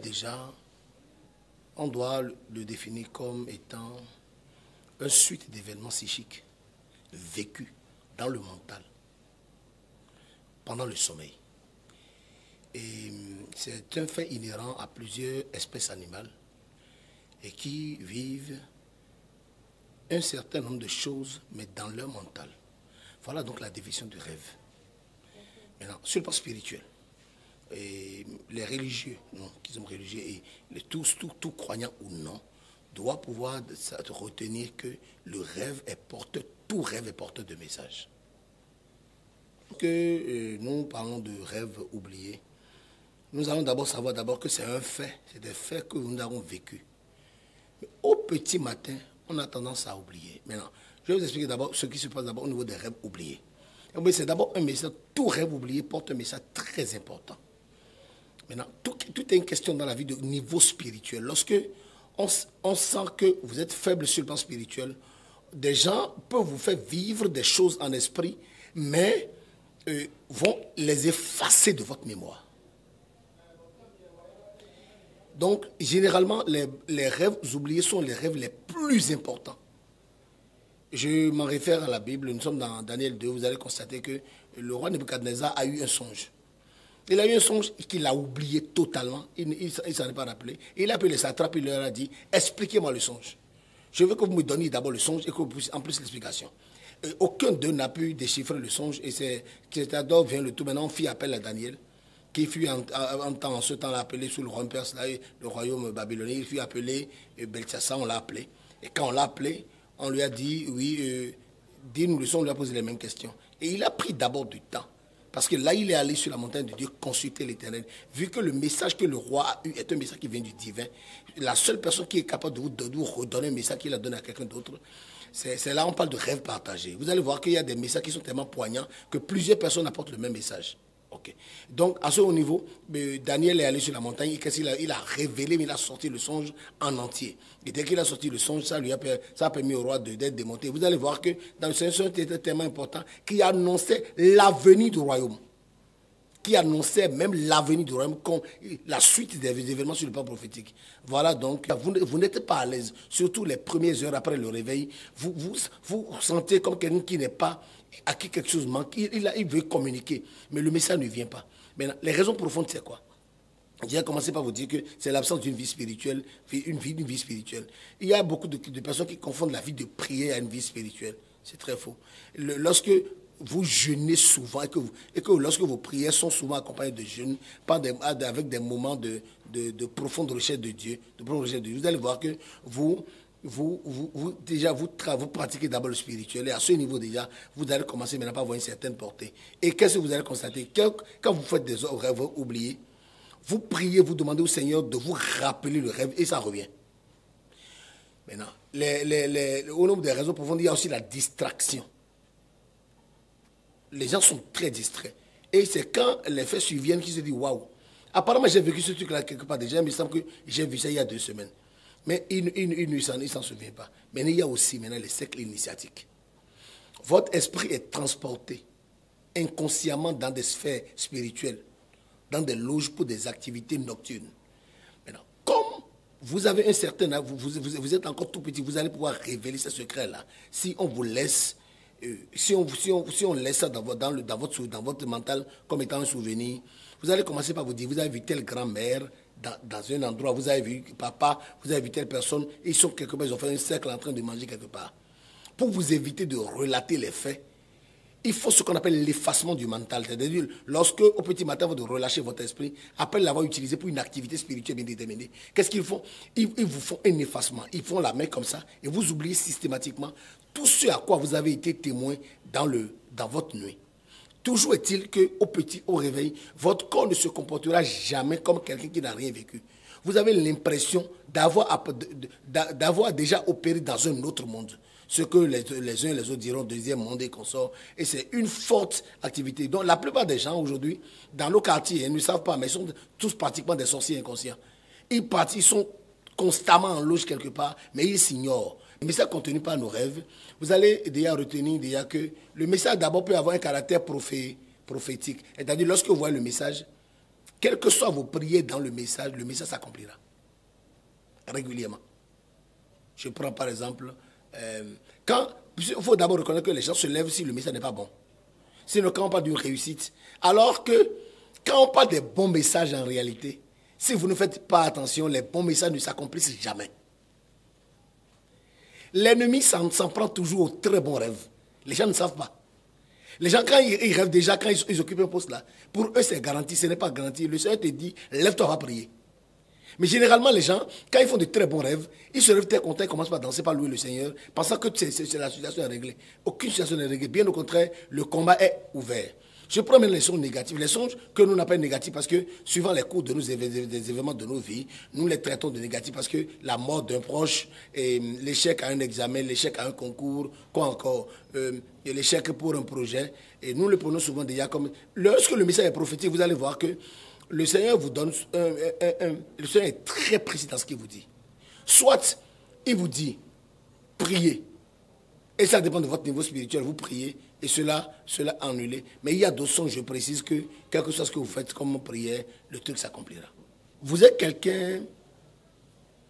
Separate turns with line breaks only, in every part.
Déjà, on doit le définir comme étant une suite d'événements psychiques vécus dans le mental pendant le sommeil. Et c'est un fait inhérent à plusieurs espèces animales et qui vivent un certain nombre de choses, mais dans leur mental. Voilà donc la définition du rêve. Maintenant, sur le plan spirituel, et les religieux, non, qui sont religieux, et tout croyant ou non, doit pouvoir retenir que le rêve est porteur, tout rêve est porteur de messages. Que nous parlons de rêve oublié, nous allons d'abord savoir que c'est un fait, c'est des faits que nous avons vécus. Mais au petit matin, on a tendance à oublier. Maintenant, je vais vous expliquer d'abord ce qui se passe d'abord au niveau des rêves oubliés. C'est d'abord un message, tout rêve oublié porte un message très important. Maintenant, tout est une question dans la vie de niveau spirituel. Lorsque on sent que vous êtes faible sur le plan spirituel, des gens peuvent vous faire vivre des choses en esprit, mais vont les effacer de votre mémoire. Donc, généralement, les rêves oubliés sont les rêves les plus importants. Je m'en réfère à la Bible, nous sommes dans Daniel 2, vous allez constater que le roi Nebuchadnezzar a eu un songe. Il a eu un songe qu'il a oublié totalement, il ne s'en est pas rappelé. Il a appelé les satrapes, il leur a dit, expliquez-moi le songe. Je veux que vous me donniez d'abord le songe et que vous puissiez en plus l'explication. Aucun d'eux n'a pu déchiffrer le songe et c'est d'où vient le tout. Maintenant, on fit appel à Daniel, qui fut en ce temps appelé sous le royaume perse, le royaume babylonien. Il fut appelé Belteshazzar, on l'a appelé. Et quand on l'a appelé, on lui a dit, oui, dis-nous le son, on lui a posé les mêmes questions. Et il a pris d'abord du temps. Parce que là, il est allé sur la montagne de Dieu consulter l'Éternel. Vu que le message que le roi a eu est un message qui vient du divin, la seule personne qui est capable de vous redonner un message qu'il a donné à quelqu'un d'autre, c'est là on parle de rêve partagé. Vous allez voir qu'il y a des messages qui sont tellement poignants que plusieurs personnes apportent le même message. Okay. Donc, à ce niveau, Daniel est allé sur la montagne, il a révélé, mais il a sorti le songe en entier. Et dès qu'il a sorti le songe, ça a permis au roi d'être démonté. Vous allez voir que dans le Seigneur, c'était tellement important qu'il annonçait l'avenir du royaume. Qui annonçait même l'avenir du royaume comme la suite des événements sur le plan prophétique. Voilà donc, vous n'êtes pas à l'aise, surtout les premières heures après le réveil, vous sentez comme quelqu'un qui n'est pas, à qui quelque chose manque, il veut communiquer, mais le message ne vient pas. Maintenant, les raisons profondes, c'est quoi? J'ai commencé par vous dire que c'est l'absence d'une vie spirituelle, une vie spirituelle. Il y a beaucoup de personnes qui confondent la vie de prière à une vie spirituelle. C'est très faux. Lorsque vous jeûnez souvent et que lorsque vos prières sont souvent accompagnées de jeûne, avec des moments de profonde recherche de Dieu, vous allez voir que vous pratiquez d'abord le spirituel et à ce niveau déjà, vous allez commencer maintenant à avoir une certaine portée. Et qu'est-ce que vous allez constater? Quand vous faites des rêves oubliés, vous priez, vous demandez au Seigneur de vous rappeler le rêve et ça revient. Maintenant, au nombre des raisons profondes, il y a aussi la distraction. Les gens sont très distraits. Et c'est quand les faits surviennent qu'ils se disent waouh. Apparemment, j'ai vécu ce truc-là quelque part déjà, mais il semble que j'ai vu ça il y a 2 semaines. Mais il ne s'en souvient pas. Mais il y a aussi maintenant les cercles initiatiques. Votre esprit est transporté inconsciemment dans des sphères spirituelles, dans des loges pour des activités nocturnes. Maintenant, comme vous avez un certain âge, vous êtes encore tout petit, vous allez pouvoir révéler ces secrets-là si on vous laisse. Si on laisse ça dans votre mental comme étant un souvenir, vous allez commencer par vous dire, vous avez vu telle grand-mère dans un endroit, vous avez vu papa, vous avez vu telle personne, ils sont quelque part, ils ont fait un cercle en train de manger quelque part. Pour vous éviter de relater les faits, il faut ce qu'on appelle l'effacement du mental. C'est-à-dire, lorsque au petit matin, vous devez relâcher votre esprit, après l'avoir utilisé pour une activité spirituelle bien déterminée, qu'est-ce qu'ils font? Ils vous font un effacement. Ils font la main comme ça et vous oubliez systématiquement tout ce à quoi vous avez été témoin dans votre nuit. Toujours est-il qu'au réveil, votre corps ne se comportera jamais comme quelqu'un qui n'a rien vécu. Vous avez l'impression d'avoir déjà opéré dans un autre monde. Ce que les uns et les autres diront deuxième monde et consorts. Et c'est une forte activité. Donc la plupart des gens aujourd'hui, dans nos quartiers, ils ne savent pas, mais ils sont tous pratiquement des sorciers inconscients. Ils sont constamment en loge quelque part, mais ils s'ignorent. Le message contenu par nos rêves, vous allez déjà retenir que le message d'abord peut avoir un caractère prophétique. C'est-à-dire lorsque vous voyez le message, quelles que soient vos prières dans le message s'accomplira régulièrement. Je prends par exemple, il faut d'abord reconnaître que les gens se lèvent si le message n'est pas bon. Sinon, quand on parle d'une réussite, alors que quand on parle des bons messages en réalité, si vous ne faites pas attention, les bons messages ne s'accomplissent jamais. L'ennemi s'en prend toujours aux très bons rêves. Les gens ne savent pas. Les gens, quand ils rêvent déjà, quand ils occupent un poste là, pour eux c'est garanti, ce n'est pas garanti. Le Seigneur te dit, lève-toi, va prier. Mais généralement, les gens, quand ils font de très bons rêves, ils se lèvent très contents, ils commencent par danser, par louer le Seigneur, pensant que la situation est réglée. Aucune situation n'est réglée. Bien au contraire, le combat est ouvert. Je prends même les songes négatifs. Les songes que nous n'appelons négatifs parce que, suivant les cours de des événements de nos vies, nous les traitons de négatifs parce que la mort d'un proche, l'échec à un examen, l'échec à un concours, quoi encore, l'échec pour un projet, et nous le prenons souvent déjà comme... Lorsque le message est prophétique, vous allez voir que le Seigneur vous donne... le Seigneur est très précis dans ce qu'il vous dit. Soit, il vous dit, priez. Et ça dépend de votre niveau spirituel. Vous priez et cela annulé. Mais il y a d'autres sons, je précise que, quel que soit ce que vous faites comme prière, le truc s'accomplira. Vous êtes quelqu'un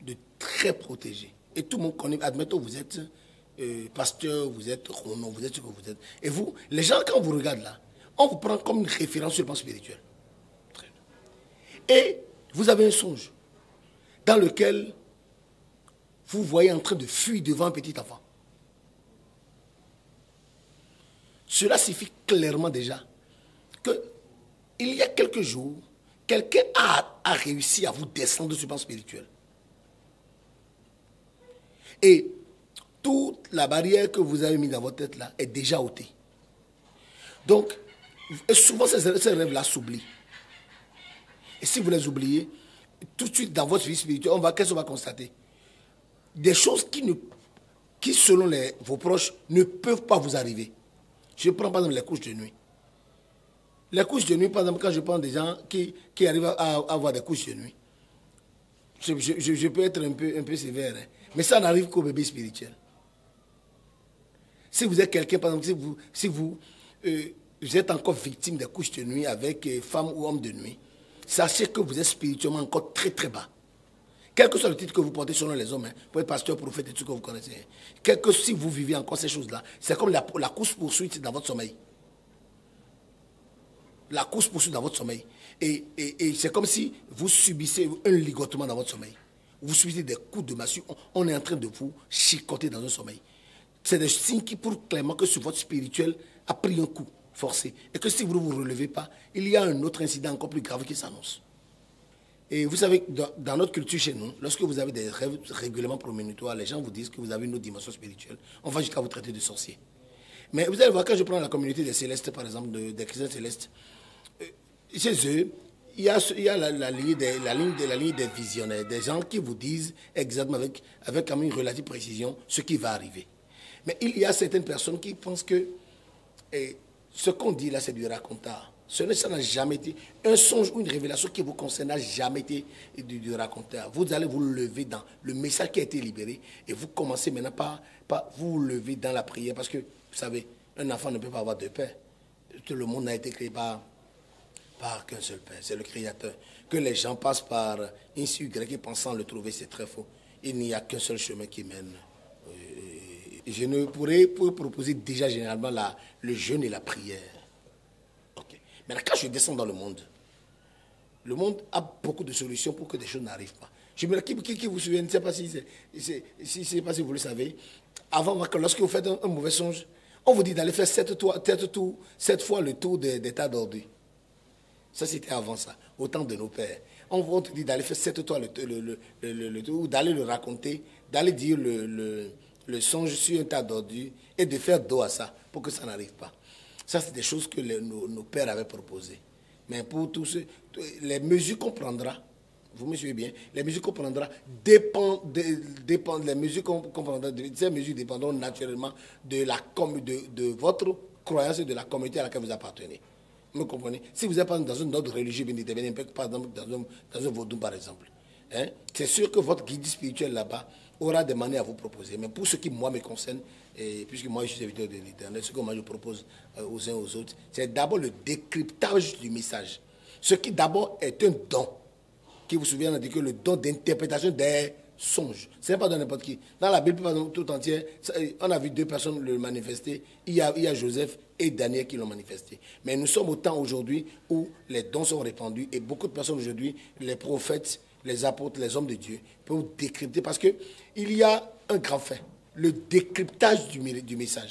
de très protégé. Et tout le monde connaît, admettons, vous êtes pasteur, vous êtes Ronon, vous êtes ce que vous êtes. Et vous, les gens, quand vous regardent là, on vous prend comme une référence sur le plan spirituel. Et vous avez un songe dans lequel vous voyez en train de fuir devant un petit enfant. Cela signifie clairement déjà qu'il y a quelques jours, quelqu'un a réussi à vous descendre sur le plan spirituel. Et toute la barrière que vous avez mise dans votre tête là est déjà ôtée. Donc, souvent ces rêves-là s'oublient. Et si vous les oubliez, tout de suite dans votre vie spirituelle, qu'est-ce qu'on va constater? Des choses qui selon vos proches, ne peuvent pas vous arriver. Je prends par exemple les couches de nuit. Les couches de nuit, par exemple, quand je prends des gens qui arrivent à avoir des couches de nuit, je peux être un peu sévère, hein, mais ça n'arrive qu'au bébé spirituel. Si vous êtes quelqu'un, par exemple, si vous êtes encore victime des couches de nuit avec femme ou homme de nuit, sachez que vous êtes spirituellement encore très très bas. Quel que soit le titre que vous portez selon les hommes, hein, vous pouvez être pasteur, prophète et tout ce que vous connaissez. Si vous vivez encore ces choses-là, c'est comme la course-poursuite dans votre sommeil. La course-poursuite dans votre sommeil. Et c'est comme si vous subissez un ligotement dans votre sommeil. Vous subissez des coups de massue. On est en train de vous chicoter dans un sommeil. C'est des signes qui prouvent clairement que sur votre spirituel a pris un coup forcé. Et que si vous ne vous relevez pas, il y a un autre incident encore plus grave qui s'annonce. Et vous savez, dans notre culture chez nous, lorsque vous avez des rêves régulièrement prémonitoires, les gens vous disent que vous avez une autre dimension spirituelle. On va jusqu'à vous traiter de sorcier. Mais vous allez voir, quand je prends la communauté des célestes, par exemple, des chrétiens célestes, chez eux, il y a la ligne des visionnaires, des gens qui vous disent exactement avec quand même une relative précision ce qui va arriver. Mais il y a certaines personnes qui pensent que ce qu'on dit là, c'est du racontard. Ça n'a jamais été un songe ou une révélation qui vous concerne, n'a jamais été du raconteur. Vous allez vous lever dans le message qui a été libéré et vous commencez maintenant par vous lever dans la prière parce que, vous savez, un enfant ne peut pas avoir deux pères. Tout le monde n'a été créé par qu'un seul père, c'est le Créateur. Que les gens passent par X, Y, pensant le trouver, c'est très faux. Il n'y a qu'un seul chemin qui mène. Je ne pourrais proposer déjà généralement le jeûne et la prière. Maintenant, quand je descends dans le monde a beaucoup de solutions pour que des choses n'arrivent pas. Je me dis, qui vous souvient, je ne sais pas si vous le savez, avant, lorsque vous faites un mauvais songe, on vous dit d'aller faire 7 fois le tour des tas d'ordures. Ça, c'était avant ça, au temps de nos pères. On vous dit d'aller faire 7 fois le tour, ou d'aller le raconter, d'aller dire le songe sur un tas d'ordures et de faire dos à ça pour que ça n'arrive pas. Ça, c'est des choses que nos pères avaient proposées. Mais pour tous ceux, les mesures qu'on prendra, vous me suivez bien, les mesures qu'on prendra ces mesures dépendront naturellement de votre croyance et de la communauté à laquelle vous appartenez. Vous me comprenez? Si vous êtes dans un ordre religieux bien déterminé, par exemple dans un vaudou par exemple, hein, c'est sûr que votre guide spirituel là-bas aura des manières à vous proposer. Mais pour ce qui, moi, me concerne, et puisque moi, je suis serviteur de l'Éternel, ce que moi, je propose aux uns aux autres, c'est d'abord le décryptage du message. Ce qui d'abord est un don. Qui vous souvenez, on a dit que le don d'interprétation des songes. Ce n'est pas dans n'importe qui. Dans la Bible tout entière, on a vu deux personnes le manifester. Il y a Joseph et Daniel qui l'ont manifesté. Mais nous sommes au temps aujourd'hui où les dons sont répandus et beaucoup de personnes aujourd'hui, les prophètes, les apôtres, les hommes de Dieu, peuvent décrypter parce qu'il y a un grand fait, le décryptage du message.